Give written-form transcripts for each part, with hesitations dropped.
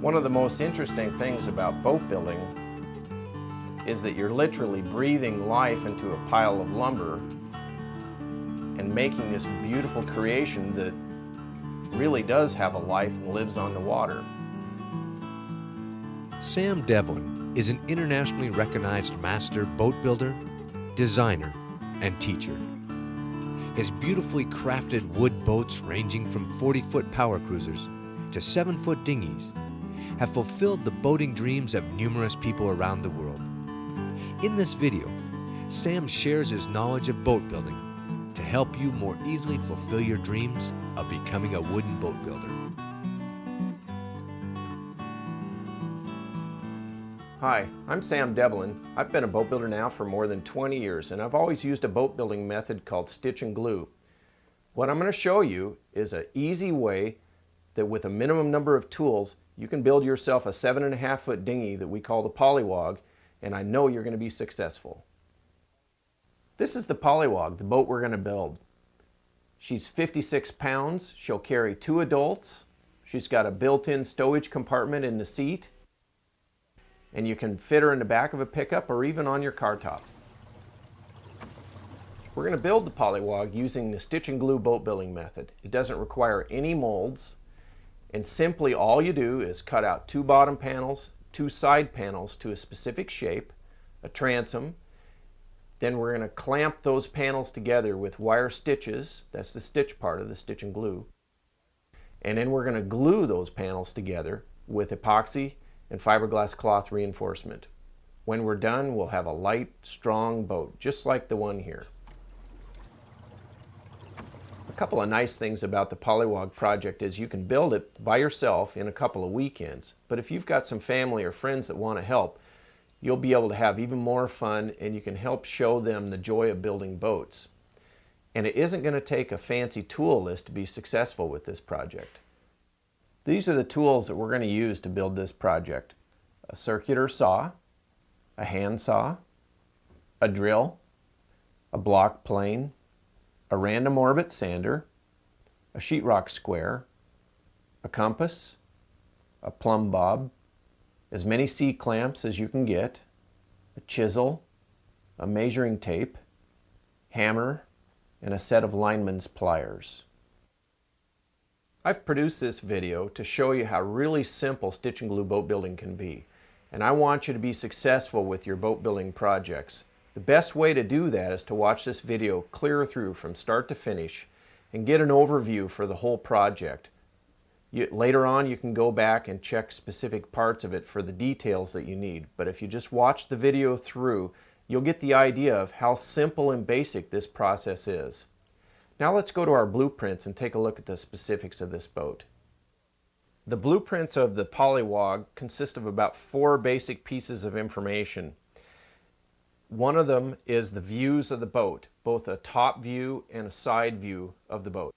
One of the most interesting things about boat building is that you're literally breathing life into a pile of lumber and making this beautiful creation that really does have a life and lives on the water. Sam Devlin is an internationally recognized master boat builder, designer, and teacher. His beautifully crafted wood boats ranging from 40-foot power cruisers to 7-foot dinghies have fulfilled the boating dreams of numerous people around the world. In this video, Sam shares his knowledge of boat building to help you more easily fulfill your dreams of becoming a wooden boat builder. Hi, I'm Sam Devlin. I've been a boat builder now for more than 20 years, and I've always used a boat building method called stitch and glue. What I'm going to show you is an easy way that with a minimum number of tools, you can build yourself a 7.5-foot dinghy that we call the Pollywog, and I know you're going to be successful. This is the Pollywog, the boat we're going to build. She's 56 pounds. She'll carry 2 adults. She's got a built-in stowage compartment in the seat, and you can fit her in the back of a pickup or even on your car top. We're going to build the Pollywog using the stitch and glue boat building method. It doesn't require any molds, and simply all you do is cut out 2 bottom panels, 2 side panels to a specific shape, a transom. Then we're going to clamp those panels together with wire stitches. That's the stitch part of the stitch and glue. And then we're going to glue those panels together with epoxy and fiberglass cloth reinforcement. When we're done, we'll have a light, strong boat, just like the one here. A couple of nice things about the Pollywog project is you can build it by yourself in a couple of weekends, but if you've got some family or friends that want to help, you'll be able to have even more fun, and you can help show them the joy of building boats. And it isn't going to take a fancy tool list to be successful with this project. These are the tools that we're going to use to build this project: a circular saw, a hand saw, a drill, a block plane, a random orbit sander, a sheetrock square, a compass, a plumb bob, as many C-clamps as you can get, a chisel, a measuring tape, hammer, and a set of lineman's pliers. I've produced this video to show you how really simple stitch and glue boat building can be, and I want you to be successful with your boat building projects. The best way to do that is to watch this video clear through from start to finish and get an overview for the whole project. Later on, you can go back and check specific parts of it for the details that you need, but if you just watch the video through, you'll get the idea of how simple and basic this process is. Now let's go to our blueprints and take a look at the specifics of this boat. The blueprints of the Pollywog consist of about 4 basic pieces of information. One of them is the views of the boat, both a top view and a side view of the boat.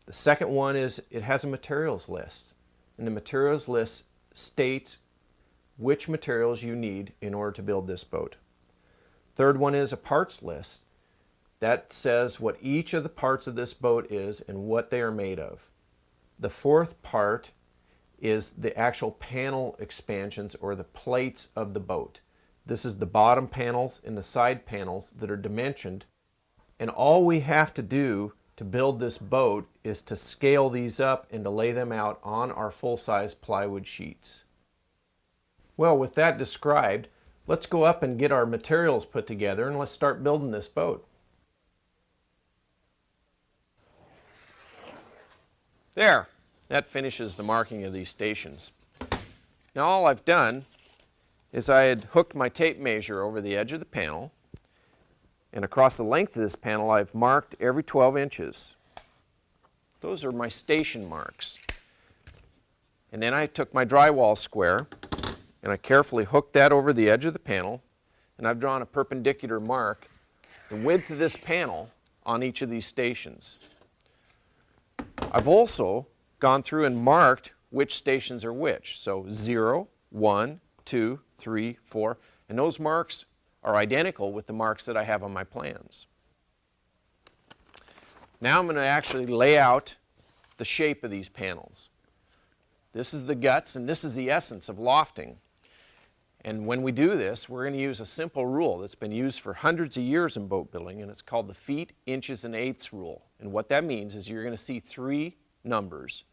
The second one is it has a materials list, and the materials list states which materials you need in order to build this boat. Third one is a parts list. That says what each of the parts of this boat is and what they are made of. The fourth part is the actual panel expansions or the plates of the boat. This is the bottom panels and the side panels that are dimensioned, and all we have to do to build this boat is to scale these up and to lay them out on our full-size plywood sheets. Well, with that described, let's go up and get our materials put together and let's start building this boat. There, that finishes the marking of these stations. Now all I've done is I had hooked my tape measure over the edge of the panel, and across the length of this panel I've marked every 12 inches. Those are my station marks. And then I took my drywall square and I carefully hooked that over the edge of the panel, and I've drawn a perpendicular mark the width of this panel on each of these stations. I've also gone through and marked which stations are which. So 0, 1, 2, 3, 4, and those marks are identical with the marks that I have on my plans. Now I'm going to actually lay out the shape of these panels. This is the guts, and this is the essence of lofting. And when we do this, we're going to use a simple rule that's been used for hundreds of years in boat building, and it's called the feet, inches, and eighths rule. And what that means is you're going to see three numbers.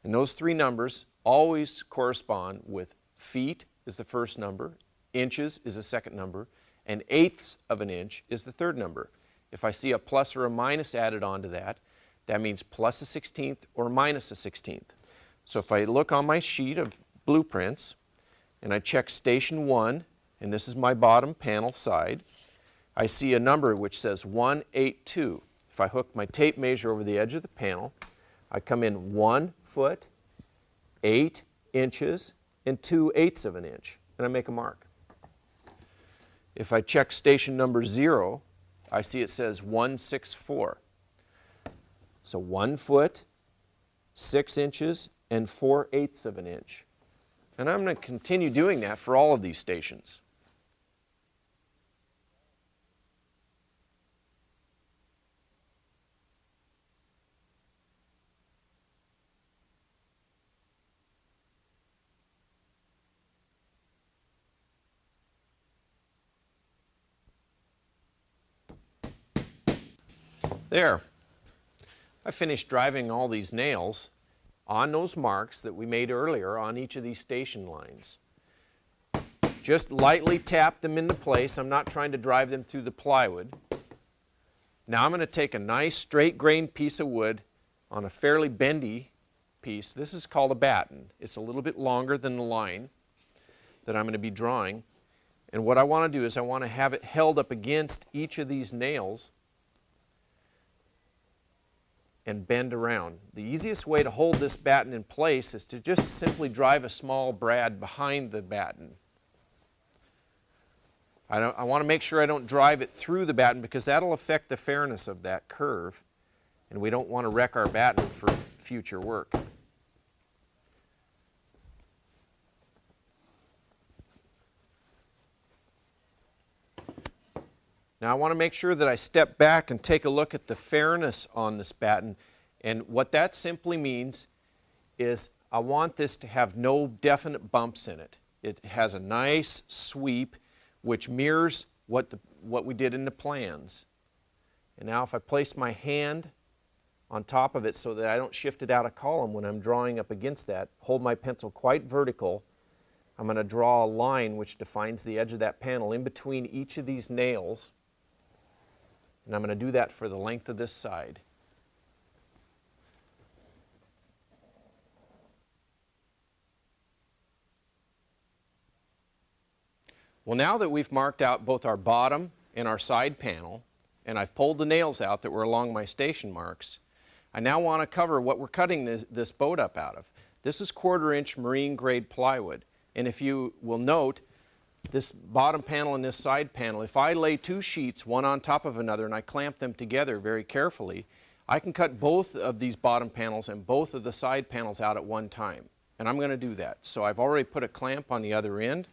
And those three numbers always correspond with feet is the first number, inches is the second number, and eighths of an inch is the third number. If I see a plus or a minus added onto that, that means plus a 16th or minus a 16th. So if I look on my sheet of blueprints and I check station 1, and this is my bottom panel side, I see a number which says 182. If I hook my tape measure over the edge of the panel, I come in 1 foot, 8 inches, and 2/8 of an inch, and I make a mark. If I check station number 0, I see it says 164. So 1 foot, 6 inches, and 4/8 of an inch. And I'm going to continue doing that for all of these stations. There. I finished driving all these nails on those marks that we made earlier on each of these station lines. Just lightly tap them into place. I'm not trying to drive them through the plywood. Now I'm going to take a nice straight grain piece of wood on a fairly bendy piece. This is called a batten. It's a little bit longer than the line that I'm going to be drawing. And what I want to do is I want to have it held up against each of these nails and bend around. The easiest way to hold this batten in place is to just simply drive a small brad behind the batten. I want to make sure I don't drive it through the batten because that'll affect the fairness of that curve, and we don't want to wreck our batten for future work. Now I want to make sure that I step back and take a look at the fairness on this batten, and what that simply means is I want this to have no definite bumps in it. It has a nice sweep which mirrors what we did in the plans. And now if I place my hand on top of it so that I don't shift it out of column when I'm drawing up against that, hold my pencil quite vertical, I'm going to draw a line which defines the edge of that panel in between each of these nails. And I'm going to do that for the length of this side. Well, now that we've marked out both our bottom and our side panel, and I've pulled the nails out that were along my station marks, I now want to cover what we're cutting this boat up out of. This is 1/4 inch marine grade plywood. And if you will note, this bottom panel and this side panel, if I lay two sheets one on top of another and I clamp them together very carefully, I can cut both of these bottom panels and both of the side panels out at one time. And I'm going to do that. So I've already put a clamp on the other end.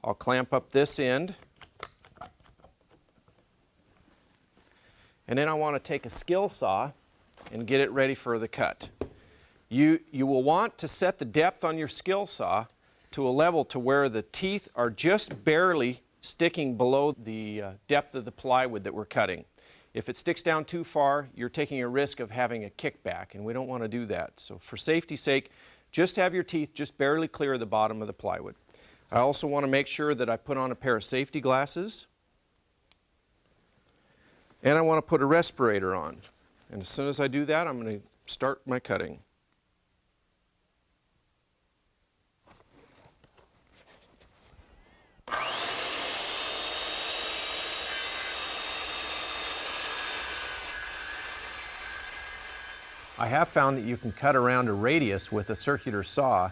I'll clamp up this end. And then I want to take a skill saw and get it ready for the cut. You will want to set the depth on your skill saw to a level to where the teeth are just barely sticking below the depth of the plywood that we're cutting. If it sticks down too far, you're taking a risk of having a kickback, and we don't want to do that. So for safety's sake, just have your teeth just barely clear the bottom of the plywood. I also want to make sure that I put on a pair of safety glasses, and I want to put a respirator on. And as soon as I do that, I'm going to start my cutting. I have found that you can cut around a radius with a circular saw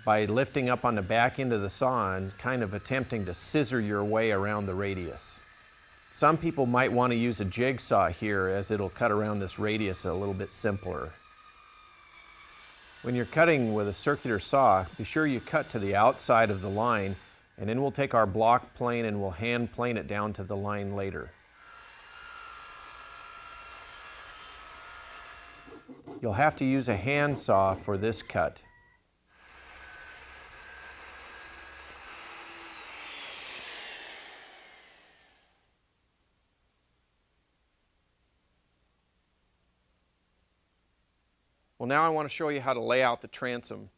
by lifting up on the back end of the saw and kind of attempting to scissor your way around the radius. Some people might want to use a jigsaw here as it'll cut around this radius a little bit simpler. When you're cutting with a circular saw, be sure you cut to the outside of the line, and then we'll take our block plane and we'll hand plane it down to the line later. You'll have to use a hand saw for this cut. Well, now I want to show you how to lay out the transom.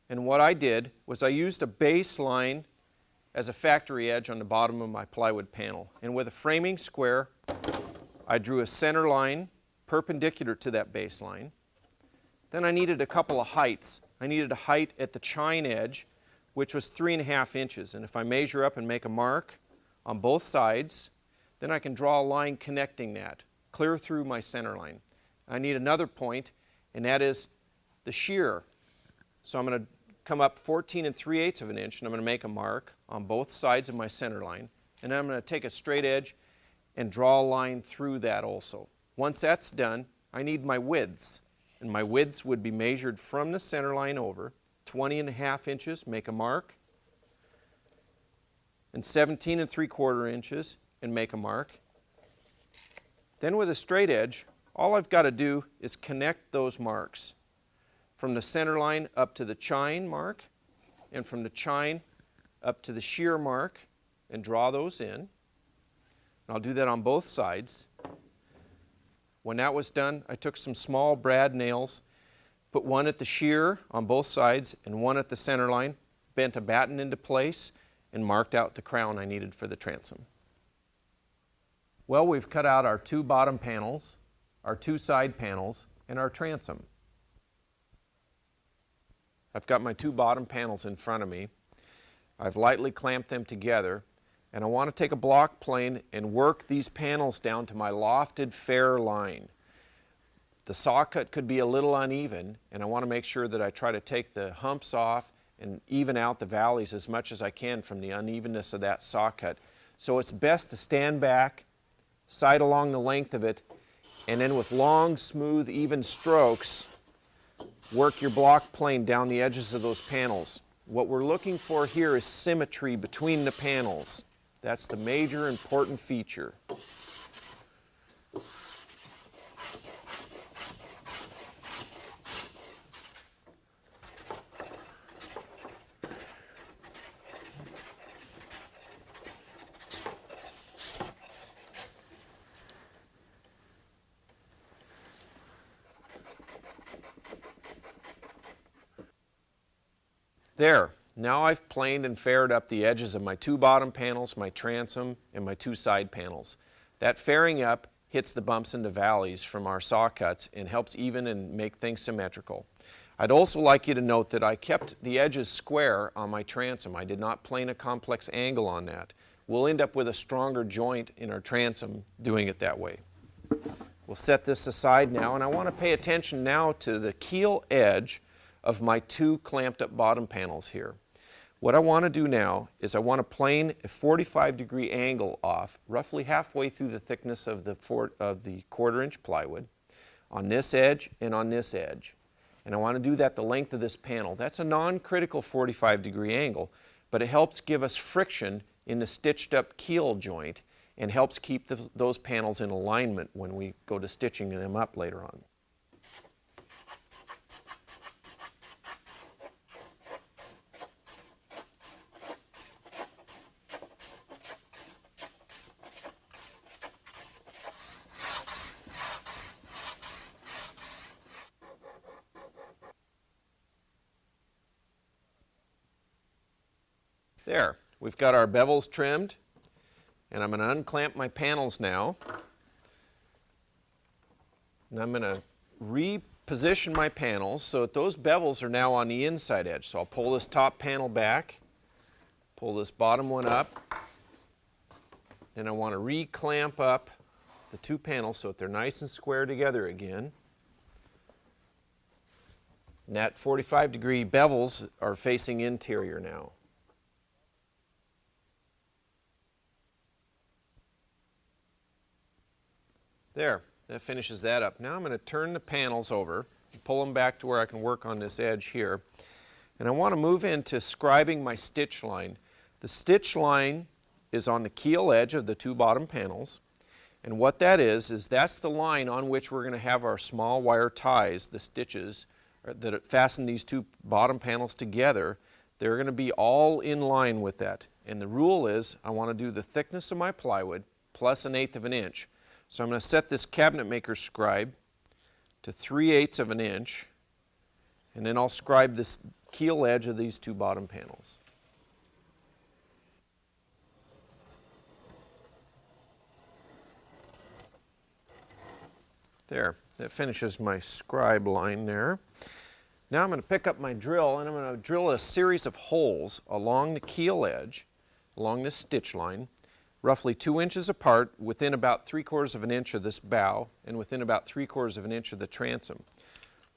And what I did was I used a base line as a factory edge on the bottom of my plywood panel. And with a framing square, I drew a center line perpendicular to that base line. Then I needed a couple of heights. I needed a height at the chine edge, which was 3.5 inches. And if I measure up and make a mark on both sides, then I can draw a line connecting that, clear through my center line. I need another point, and that is the shear. So I'm going to come up 14 3/8 of an inch, and I'm going to make a mark on both sides of my center line. And then I'm going to take a straight edge and draw a line through that also. Once that's done, I need my widths. And my widths would be measured from the center line over, 20.5 inches, make a mark, and 17 3/4 inches, and make a mark. Then with a straight edge, all I've got to do is connect those marks from the center line up to the chine mark, and from the chine up to the shear mark, and draw those in. And I'll do that on both sides. When that was done, I took some small brad nails, put one at the shear on both sides and one at the center line, bent a batten into place, and marked out the crown I needed for the transom. Well, we've cut out our 2 bottom panels, our 2 side panels, and our transom. I've got my 2 bottom panels in front of me. I've lightly clamped them together, and I want to take a block plane and work these panels down to my lofted fair line. The saw cut could be a little uneven, and I want to make sure that I try to take the humps off and even out the valleys as much as I can from the unevenness of that saw cut. So it's best to stand back, sight along the length of it, and then with long, smooth, even strokes, work your block plane down the edges of those panels. What we're looking for here is symmetry between the panels. That's the major important feature. There. Now I've planed and faired up the edges of my 2 bottom panels, my transom, and my 2 side panels. That fairing up hits the bumps and the valleys from our saw cuts and helps even and make things symmetrical. I'd also like you to note that I kept the edges square on my transom. I did not plane a complex angle on that. We'll end up with a stronger joint in our transom doing it that way. We'll set this aside now, and I want to pay attention now to the keel edge of my 2 clamped up bottom panels here. What I want to do now is I want to plane a 45-degree angle off, roughly halfway through the thickness of the 1/4-inch plywood, on this edge and on this edge. And I want to do that the length of this panel. That's a non-critical 45-degree angle, but it helps give us friction in the stitched up keel joint and helps keep those panels in alignment when we go to stitching them up later on. There, we've got our bevels trimmed, and I'm going to unclamp my panels now. And I'm going to reposition my panels so that those bevels are now on the inside edge. So I'll pull this top panel back, pull this bottom one up, and I want to reclamp up the 2 panels so that they're nice and square together again. And that 45-degree bevels are facing interior now. There, that finishes that up. Now I'm going to turn the panels over, pull them back to where I can work on this edge here. And I want to move into scribing my stitch line. The stitch line is on the keel edge of the 2 bottom panels. And what that is that's the line on which we're going to have our small wire ties, the stitches that fasten these 2 bottom panels together. They're going to be all in line with that. And the rule is I want to do the thickness of my plywood plus 1/8 of an inch. So I'm going to set this cabinet maker scribe to 3/8 of an inch, And then I'll scribe this keel edge of these two bottom panels. There, that finishes my scribe line there. Now I'm going to pick up my drill and I'm going to drill a series of holes along the keel edge, along this stitch line, roughly 2 inches apart, within about 3/4 of an inch of this bow and within about 3/4 of an inch of the transom.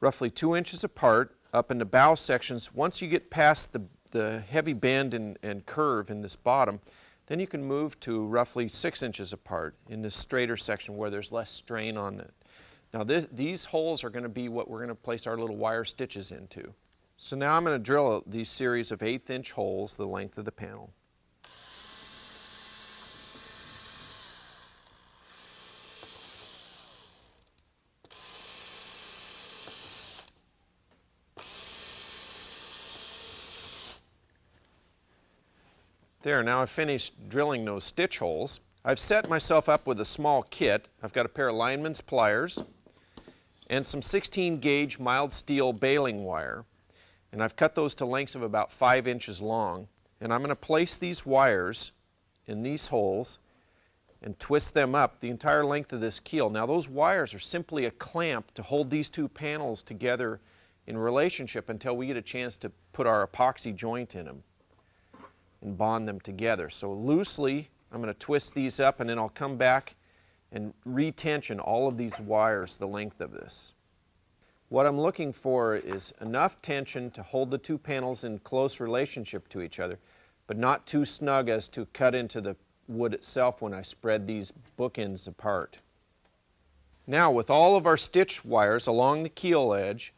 Roughly 2 inches apart up in the bow sections. Once you get past the heavy bend and curve in this bottom, then you can move to roughly 6 inches apart in this straighter section where there's less strain on it. Now these holes are going to be what we're going to place our little wire stitches into. So now I'm going to drill these series of 1/8 inch holes the length of the panel. There, now I've finished drilling those stitch holes. I've set myself up with a small kit. I've got a pair of lineman's pliers and some 16 gauge mild steel baling wire. And I've cut those to lengths of about 5 inches long. And I'm going to place these wires in these holes and twist them up the entire length of this keel. Now those wires are simply a clamp to hold these two panels together in relationship until we get a chance to put our epoxy joint in them and bond them together. So loosely, I'm going to twist these up and then I'll come back and retension all of these wires the length of this. What I'm looking for is enough tension to hold the two panels in close relationship to each other, but not too snug as to cut into the wood itself when I spread these bookends apart. Now with all of our stitch wires along the keel edge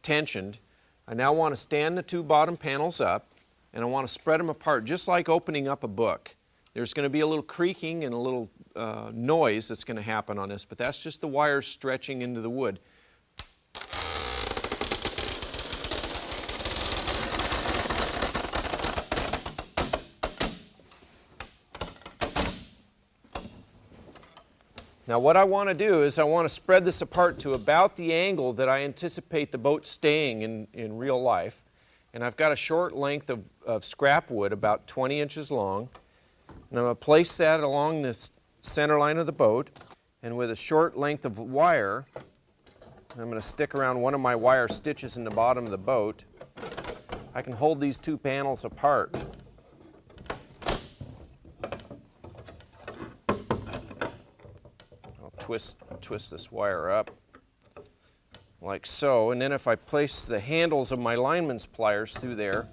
tensioned, I now want to stand the two bottom panels up and I want to spread them apart just like opening up a book. There's going to be a little creaking and a little noise that's going to happen on this, but that's just the wires stretching into the wood. Now what I want to do is I want to spread this apart to about the angle that I anticipate the boat staying in real life. And I've got a short length of scrap wood, about 20 inches long. And I'm going to place that along this center line of the boat. And with a short length of wire, I'm going to stick around one of my wire stitches in the bottom of the boat. I can hold these two panels apart. I'll twist this wire up like so, and then if I place the handles of my lineman's pliers through there,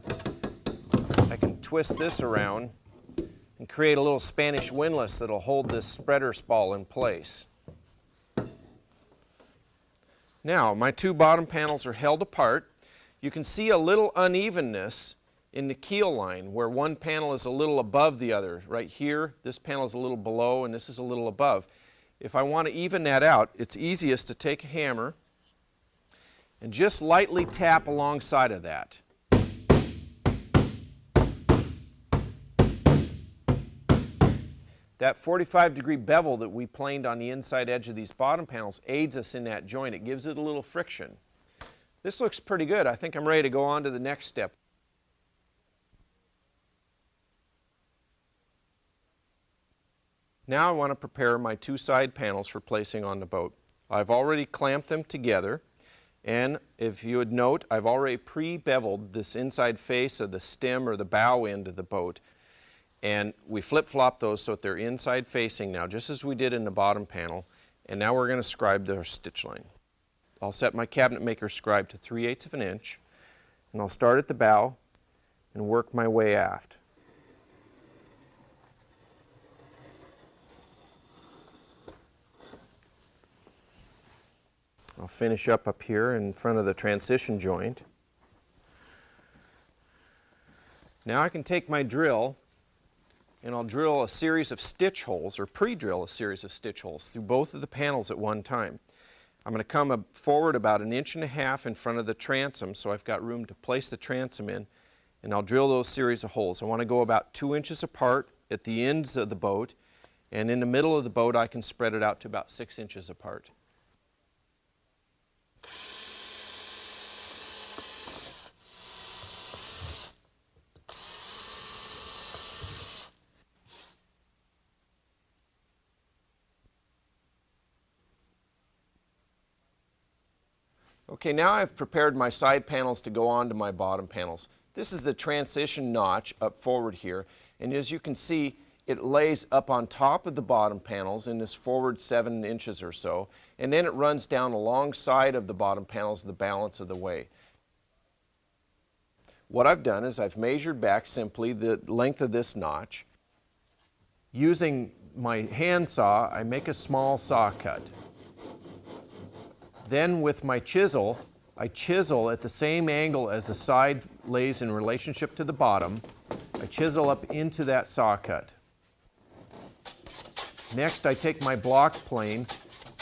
I can twist this around and create a little Spanish windlass that'll hold this spreader spall in place. Now my two bottom panels are held apart. You can see a little unevenness in the keel line where one panel is a little above the other. Right here, this panel is a little below and this is a little above. If I want to even that out, it's easiest to take a hammer and just lightly tap alongside of that. That 45-degree bevel that we planed on the inside edge of these bottom panels aids us in that joint. It gives it a little friction. This looks pretty good. I think I'm ready to go on to the next step. Now I want to prepare my two side panels for placing on the boat. I've already clamped them together. And if you would note, I've already pre-beveled this inside face of the stem or the bow end of the boat. And we flip-flop those so that they're inside facing now, just as we did in the bottom panel. And now we're going to scribe their stitch line. I'll set my cabinet maker scribe to 3/8 of an inch. And I'll start at the bow and work my way aft. I'll finish up here in front of the transition joint. Now I can take my drill and I'll drill a series of stitch holes, or pre-drill a series of stitch holes through both of the panels at one time. I'm going to come forward about 1.5 inches in front of the transom so I've got room to place the transom in, and I'll drill those series of holes. I want to go about 2 inches apart at the ends of the boat, and in the middle of the boat I can spread it out to about 6 inches apart. Okay, now I've prepared my side panels to go onto my bottom panels. This is the transition notch up forward here, and as you can see, it lays up on top of the bottom panels in this forward 7 inches or so, and then it runs down alongside of the bottom panels the balance of the way. What I've done is I've measured back simply the length of this notch. Using my hand saw, I make a small saw cut. Then with my chisel, I chisel at the same angle as the side lays in relationship to the bottom. I chisel up into that saw cut. Next, I take my block plane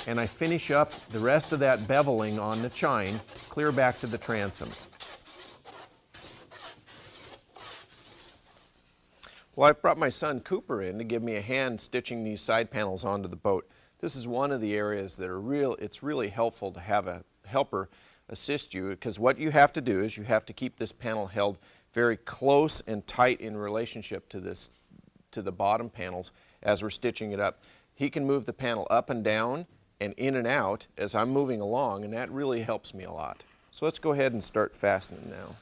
and I finish up the rest of that beveling on the chine, clear back to the transom. Well, I've brought my son Cooper in to give me a hand stitching these side panels onto the boat. This is one of the areas that it's really helpful to have a helper assist you, because what you have to do is you have to keep this panel held very close and tight in relationship to the bottom panels as we're stitching it up. He can move the panel up and down and in and out as I'm moving along, and that really helps me a lot. So let's go ahead and start fastening now.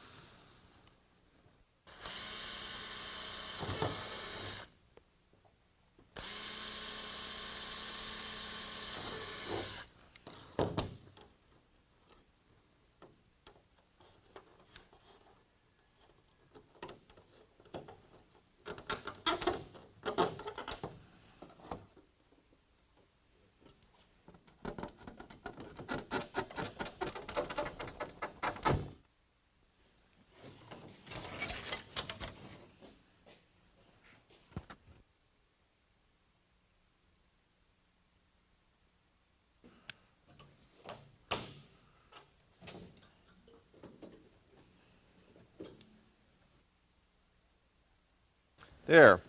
There.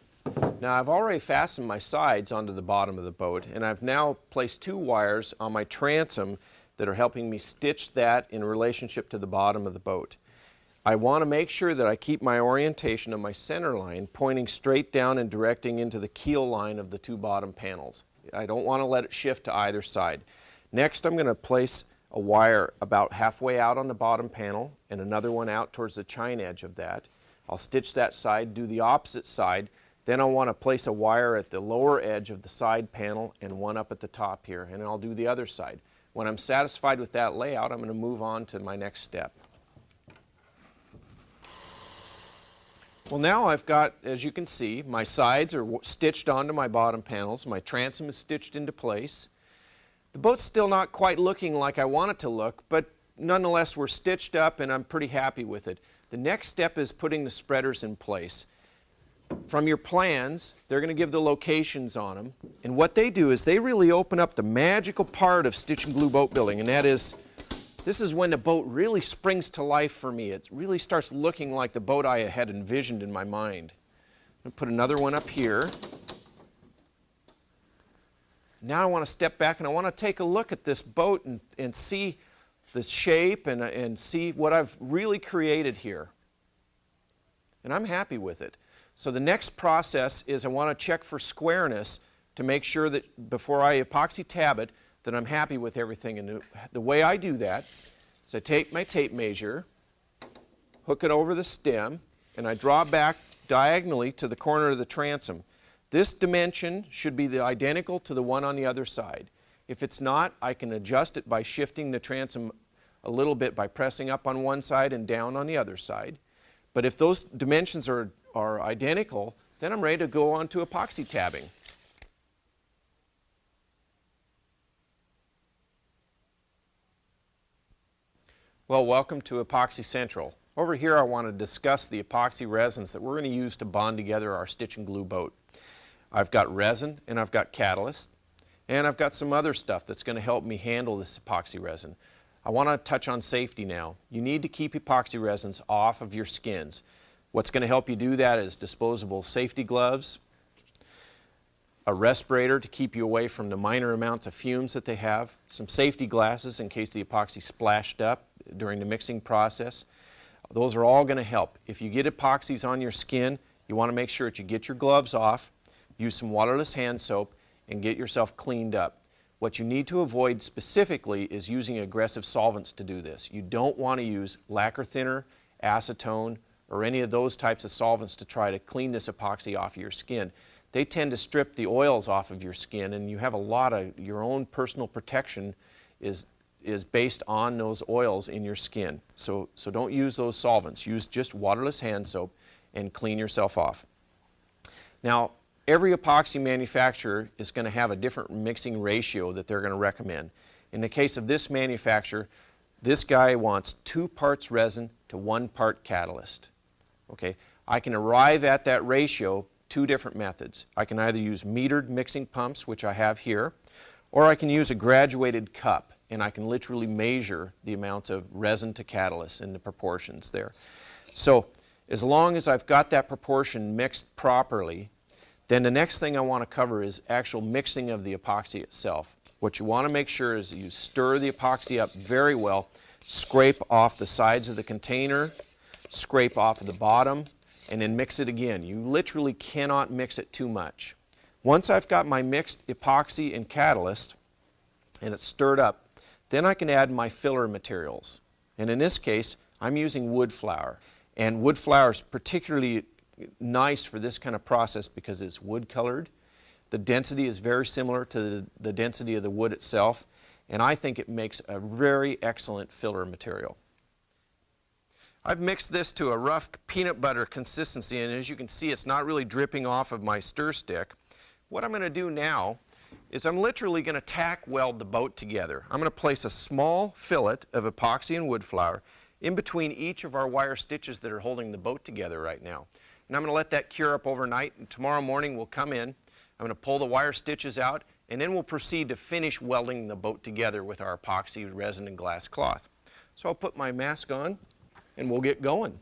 Now I've already fastened my sides onto the bottom of the boat, and I've now placed 2 wires on my transom that are helping me stitch that in relationship to the bottom of the boat. I want to make sure that I keep my orientation of my center line pointing straight down and directing into the keel line of the 2 bottom panels. I don't want to let it shift to either side. Next, I'm going to place a wire about halfway out on the bottom panel and another one out towards the chine edge of that. I'll stitch that side, do the opposite side, then I'll want to place a wire at the lower edge of the side panel and one up at the top here, and I'll do the other side. When I'm satisfied with that layout, I'm going to move on to my next step. Well, now I've got, as you can see, my sides are stitched onto my bottom panels, my transom is stitched into place. The boat's still not quite looking like I want it to look, but nonetheless we're stitched up and I'm pretty happy with it. The next step is putting the spreaders in place. From your plans, they're going to give the locations on them, and what they do is they really open up the magical part of stitch and glue boat building, and that is, this is when the boat really springs to life for me. It really starts looking like the boat I had envisioned in my mind. I'm going to put another one up here. Now I want to step back and I want to take a look at this boat and see the shape and see what I've really created here. And I'm happy with it. So the next process is I want to check for squareness to make sure that before I epoxy tab it, that I'm happy with everything. And the way I do that is I take my tape measure, hook it over the stem, and I draw back diagonally to the corner of the transom. This dimension should be identical to the one on the other side. If it's not, I can adjust it by shifting the transom a little bit by pressing up on one side and down on the other side. But if those dimensions are identical, then I'm ready to go on to epoxy tabbing. Well, welcome to Epoxy Central. Over here I want to discuss the epoxy resins that we're going to use to bond together our stitch and glue boat. I've got resin and I've got catalyst, and I've got some other stuff that's going to help me handle this epoxy resin. I want to touch on safety now. You need to keep epoxy resins off of your skins. What's going to help you do that is disposable safety gloves, a respirator to keep you away from the minor amounts of fumes that they have, some safety glasses in case the epoxy splashed up during the mixing process. Those are all going to help. If you get epoxies on your skin, you want to make sure that you get your gloves off, use some waterless hand soap, and get yourself cleaned up. What you need to avoid specifically is using aggressive solvents to do this. You don't want to use lacquer thinner, acetone, or any of those types of solvents to try to clean this epoxy off of your skin. They tend to strip the oils off of your skin, and you have a lot of your own personal protection is based on those oils in your skin. So don't use those solvents. Use just waterless hand soap and clean yourself off. Now, every epoxy manufacturer is going to have a different mixing ratio that they're going to recommend. In the case of this manufacturer, this guy wants 2 parts resin to 1 part catalyst. Okay, I can arrive at that ratio 2 different methods. I can either use metered mixing pumps, which I have here, or I can use a graduated cup, and I can literally measure the amounts of resin to catalyst and the proportions there. So as long as I've got that proportion mixed properly, then the next thing I want to cover is actual mixing of the epoxy itself. What you want to make sure is you stir the epoxy up very well, scrape off the sides of the container, scrape off of the bottom, and then mix it again. You literally cannot mix it too much. Once I've got my mixed epoxy and catalyst, and it's stirred up, then I can add my filler materials. And in this case, I'm using wood flour. And wood flour is particularly nice for this kind of process because it's wood colored. The density is very similar to the density of the wood itself, and I think it makes a very excellent filler material. I've mixed this to a rough peanut butter consistency, and as you can see, it's not really dripping off of my stir stick. What I'm going to do now is I'm literally going to tack weld the boat together. I'm going to place a small fillet of epoxy and wood flour in between each of our wire stitches that are holding the boat together right now. And I'm going to let that cure up overnight, and tomorrow morning we'll come in, I'm going to pull the wire stitches out, and then we'll proceed to finish welding the boat together with our epoxy resin and glass cloth. So I'll put my mask on and we'll get going.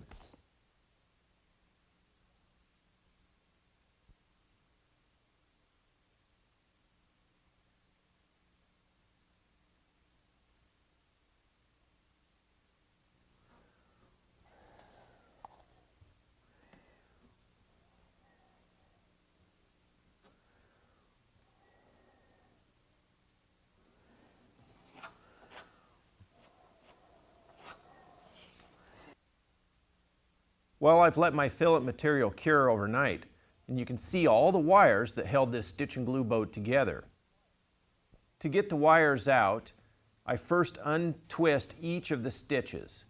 Well, I've let my fillet material cure overnight, and you can see all the wires that held this stitch and glue boat together. To get the wires out, I first untwist each of the stitches.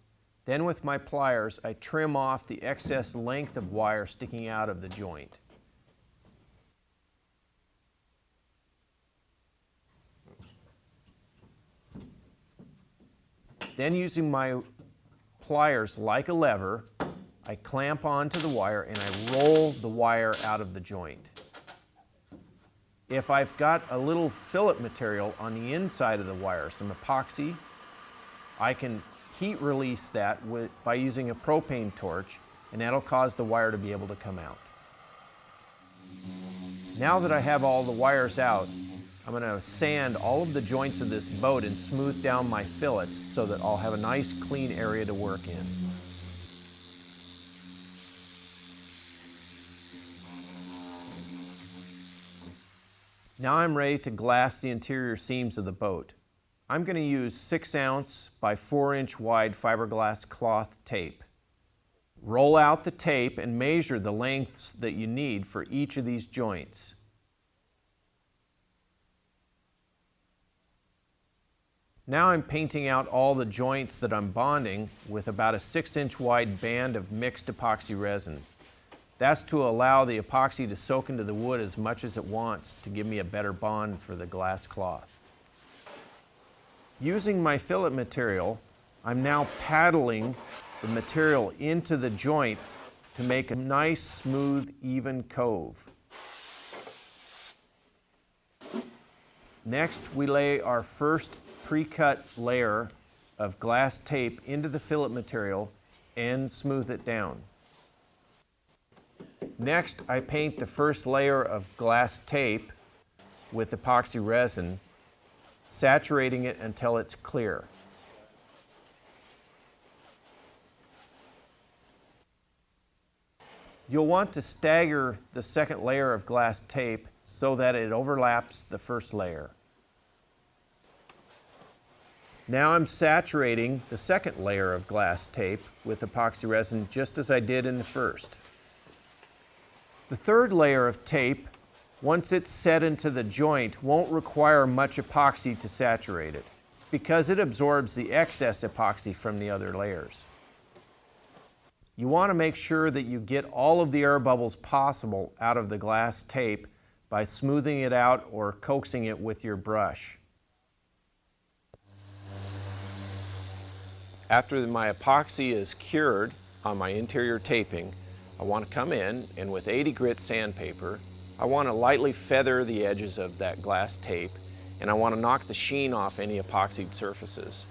Then with my pliers, I trim off the excess length of wire sticking out of the joint. Then using my pliers like a lever, I clamp onto the wire and I roll the wire out of the joint. If I've got a little fillet material on the inside of the wire, some epoxy, I can heat release that by using a propane torch, and that'll cause the wire to be able to come out. Now that I have all the wires out, I'm going to sand all of the joints of this boat and smooth down my fillets so that I'll have a nice clean area to work in. Now I'm ready to glass the interior seams of the boat. I'm going to use 6-ounce by 4-inch wide fiberglass cloth tape. Roll out the tape and measure the lengths that you need for each of these joints. Now I'm painting out all the joints that I'm bonding with about a 6-inch wide band of mixed epoxy resin. That's to allow the epoxy to soak into the wood as much as it wants to give me a better bond for the glass cloth. Using my fillet material, I'm now paddling the material into the joint to make a nice, smooth, even cove. Next, we lay our first pre-cut layer of glass tape into the fillet material and smooth it down. Next, I paint the first layer of glass tape with epoxy resin, saturating it until it's clear. You'll want to stagger the second layer of glass tape so that it overlaps the first layer. Now I'm saturating the second layer of glass tape with epoxy resin just as I did in the first. The third layer of tape, once it's set into the joint, won't require much epoxy to saturate it because it absorbs the excess epoxy from the other layers. You want to make sure that you get all of the air bubbles possible out of the glass tape by smoothing it out or coaxing it with your brush. After my epoxy is cured on my interior taping, I want to come in and with 80 grit sandpaper, I want to lightly feather the edges of that glass tape and I want to knock the sheen off any epoxied surfaces.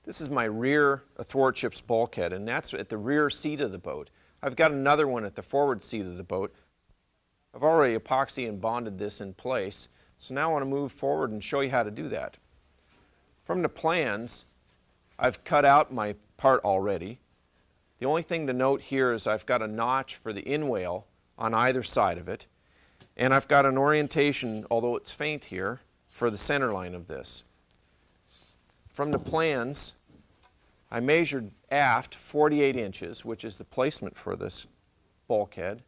This is my rear athwartships bulkhead, and that's at the rear seat of the boat. I've got another one at the forward seat of the boat. I've already epoxy and bonded this in place, so now I want to move forward and show you how to do that. From the plans, I've cut out my part already. The only thing to note here is I've got a notch for the inwale on either side of it, and I've got an orientation, although it's faint here, for the center line of this. From the plans, I measured aft 48 inches, which is the placement for this bulkhead,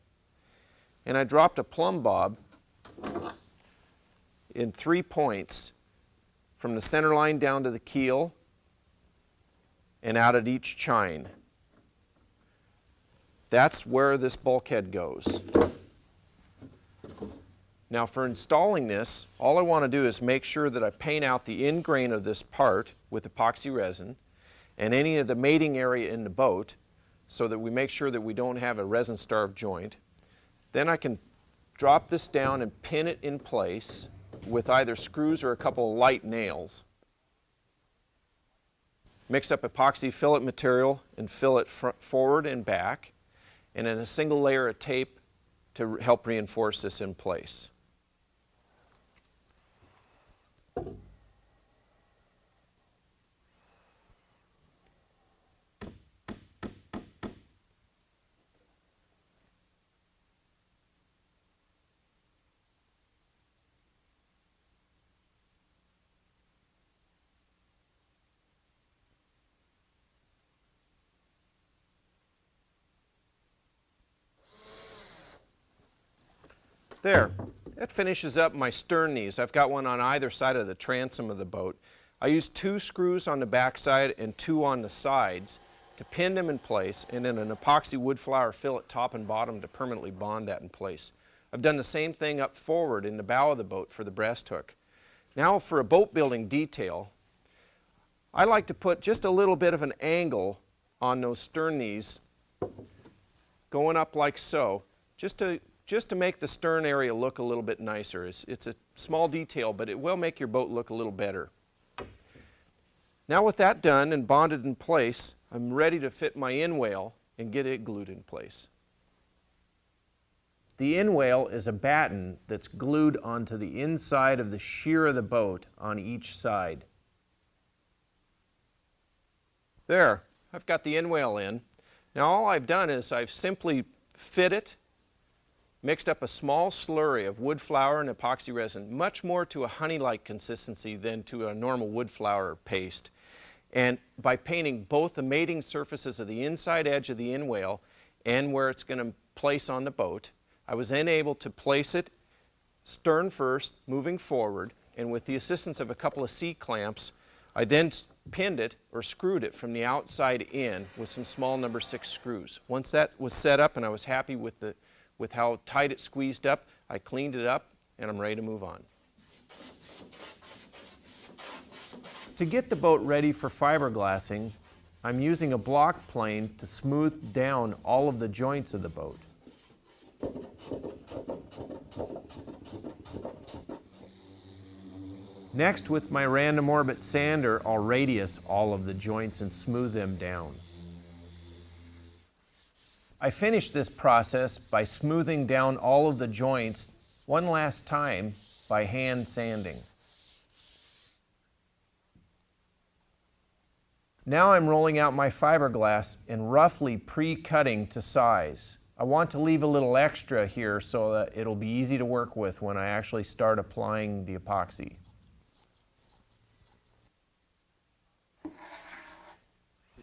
and I dropped a plumb bob in 3 points from the center line down to the keel and out at each chine. That's where this bulkhead goes. Now for installing this, all I want to do is make sure that I paint out the end grain of this part with epoxy resin and any of the mating area in the boat so that we make sure that we don't have a resin-starved joint. Then I can drop this down and pin it in place with either screws or a couple of light nails. Mix up epoxy fillet material and fill it forward and back, and then a single layer of tape to help reinforce this in place. There, that finishes up my stern knees. I've got one on either side of the transom of the boat. I used 2 screws on the back side and 2 on the sides to pin them in place, and then an epoxy wood flower fillet top and bottom to permanently bond that in place. I've done the same thing up forward in the bow of the boat for the breast hook. Now for a boat building detail, I like to put just a little bit of an angle on those stern knees going up like so, just to make the stern area look a little bit nicer. It's a small detail, but it will make your boat look a little better. Now with that done and bonded in place, I'm ready to fit my inwale and get it glued in place. The inwale is a batten that's glued onto the inside of the sheer of the boat on each side. There, I've got the inwale in. Now all I've done is I've simply fit it, mixed up a small slurry of wood flour and epoxy resin, much more to a honey-like consistency than to a normal wood flour paste. And by painting both the mating surfaces of the inside edge of the inwale and where it's going to place on the boat, I was then able to place it stern first, moving forward, and with the assistance of a couple of C-clamps, I then pinned it or screwed it from the outside in with some small number 6 screws. Once that was set up and I was happy with how tight it squeezed up, I cleaned it up and I'm ready to move on. To get the boat ready for fiberglassing, I'm using a block plane to smooth down all of the joints of the boat. Next, with my random orbit sander, I'll radius all of the joints and smooth them down. I finish this process by smoothing down all of the joints one last time by hand sanding. Now I'm rolling out my fiberglass and roughly pre-cutting to size. I want to leave a little extra here so that it'll be easy to work with when I actually start applying the epoxy.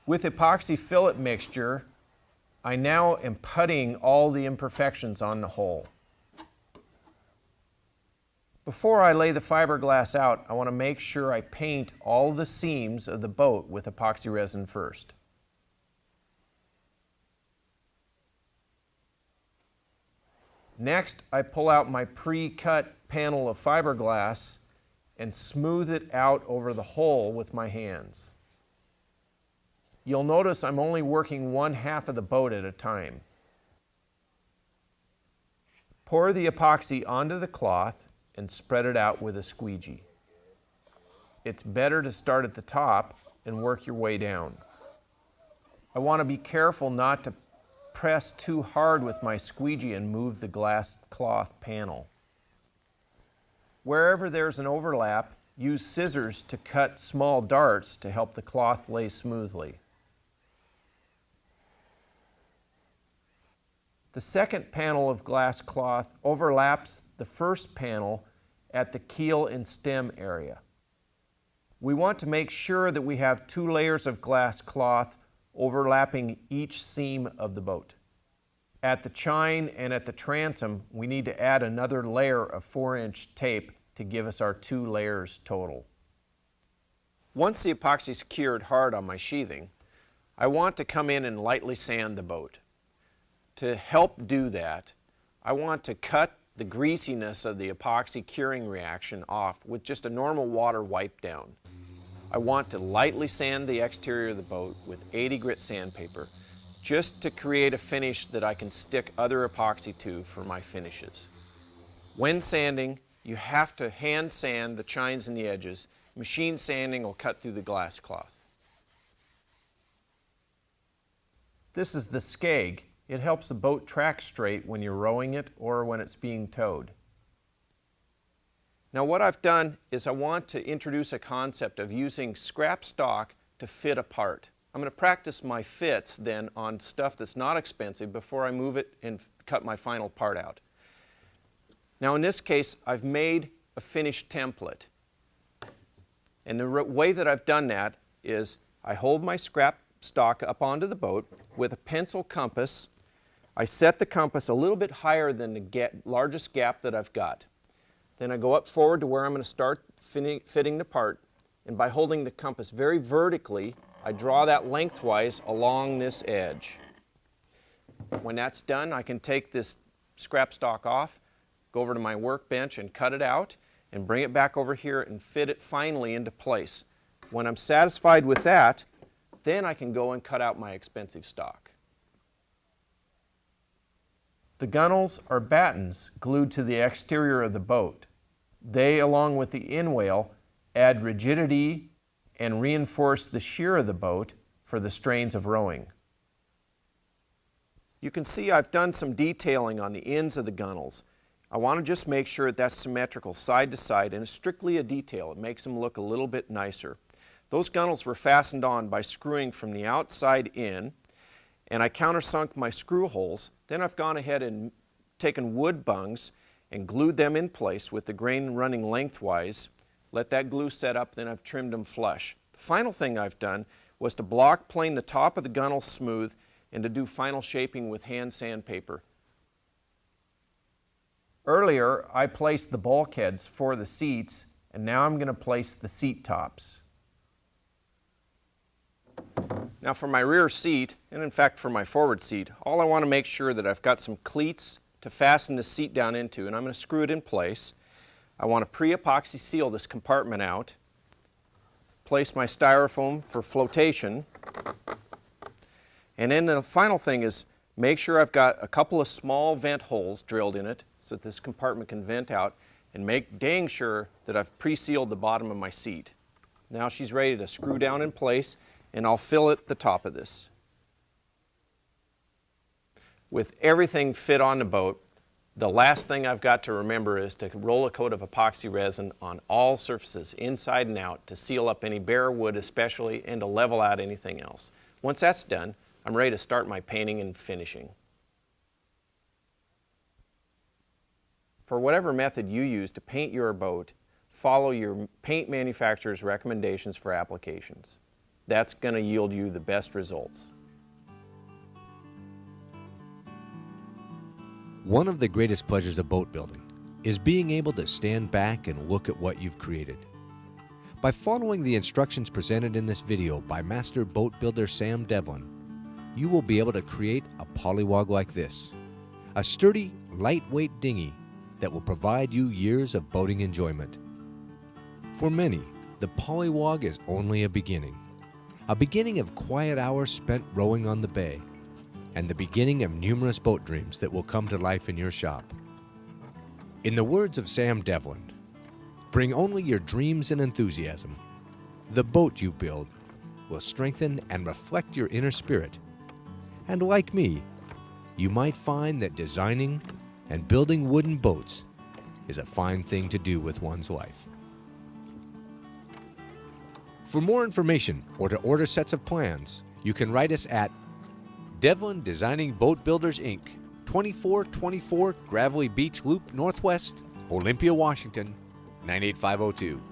With epoxy fillet mixture, I now am puttying all the imperfections on the hole. Before I lay the fiberglass out, I want to make sure I paint all the seams of the boat with epoxy resin first. Next, I pull out my pre-cut panel of fiberglass and smooth it out over the hole with my hands. You'll notice I'm only working one half of the boat at a time. Pour the epoxy onto the cloth and spread it out with a squeegee. It's better to start at the top and work your way down. I want to be careful not to press too hard with my squeegee and move the glass cloth panel. Wherever there's an overlap, use scissors to cut small darts to help the cloth lay smoothly. The second panel of glass cloth overlaps the first panel at the keel and stem area. We want to make sure that we have 2 layers of glass cloth overlapping each seam of the boat. At the chine and at the transom, we need to add another layer of 4-inch tape to give us our 2 layers total. Once the epoxy's cured hard on my sheathing, I want to come in and lightly sand the boat. To help do that, I want to cut the greasiness of the epoxy curing reaction off with just a normal water wipe down. I want to lightly sand the exterior of the boat with 80 grit sandpaper, just to create a finish that I can stick other epoxy to for my finishes. When sanding, you have to hand sand the chines and the edges. Machine sanding will cut through the glass cloth. This is the skeg. It helps the boat track straight when you're rowing it or when it's being towed. Now what I've done is I want to introduce a concept of using scrap stock to fit a part. I'm going to practice my fits then on stuff that's not expensive before I move it and cut my final part out. Now in this case, I've made a finished template. And the way that I've done that is I hold my scrap stock up onto the boat with a pencil compass. I set the compass a little bit higher than the largest gap that I've got. Then I go up forward to where I'm going to start fitting the part, and by holding the compass very vertically, I draw that lengthwise along this edge. When that's done, I can take this scrap stock off, go over to my workbench and cut it out, and bring it back over here and fit it finally into place. When I'm satisfied with that, then I can go and cut out my expensive stock. The gunnels are battens glued to the exterior of the boat. They, along with the inwale, add rigidity and reinforce the shear of the boat for the strains of rowing. You can see I've done some detailing on the ends of the gunnels. I want to just make sure that's symmetrical side to side, and it's strictly a detail. It makes them look a little bit nicer. Those gunnels were fastened on by screwing from the outside in, and I countersunk my screw holes. Then I've gone ahead and taken wood bungs and glued them in place with the grain running lengthwise. Let that glue set up, then I've trimmed them flush. The final thing I've done was to block plane the top of the gunnel smooth and to do final shaping with hand sandpaper. Earlier, I placed the bulkheads for the seats, and now I'm going to place the seat tops. Now for my rear seat, and in fact for my forward seat, all I want to make sure that I've got some cleats to fasten the seat down into, and I'm going to screw it in place. I want to pre-epoxy seal this compartment out, place my styrofoam for flotation, and then the final thing is make sure I've got a couple of small vent holes drilled in it so that this compartment can vent out, and make dang sure that I've pre-sealed the bottom of my seat. Now she's ready to screw down in place, and I'll fill at the top of this. With everything fit on the boat, the last thing I've got to remember is to roll a coat of epoxy resin on all surfaces, inside and out, to seal up any bare wood especially, and to level out anything else. Once that's done, I'm ready to start my painting and finishing. For whatever method you use to paint your boat, follow your paint manufacturer's recommendations for applications. That's going to yield you the best results. One of the greatest pleasures of boat building is being able to stand back and look at what you've created. By following the instructions presented in this video by Master Boat Builder Sam Devlin, you will be able to create a polywog like this, a sturdy, lightweight dinghy that will provide you years of boating enjoyment. For many, the polywog is only a beginning of quiet hours spent rowing on the bay, and the beginning of numerous boat dreams that will come to life in your shop. In the words of Sam Devlin, bring only your dreams and enthusiasm. The boat you build will strengthen and reflect your inner spirit. And like me, you might find that designing and building wooden boats is a fine thing to do with one's life. For more information or to order sets of plans, you can write us at Devlin Designing Boat Builders, Inc., 2424 Gravelly Beach Loop Northwest, Olympia, Washington, 98502.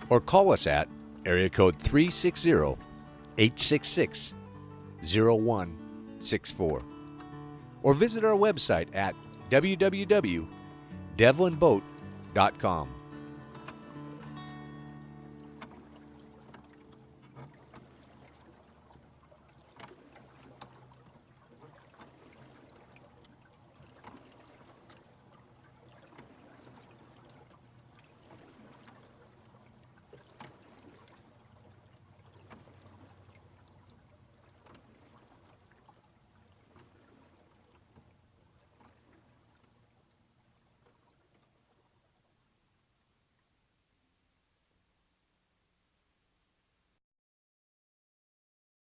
Or call us at area code 360-866-0164. Or visit our website at www.devlinboat.com.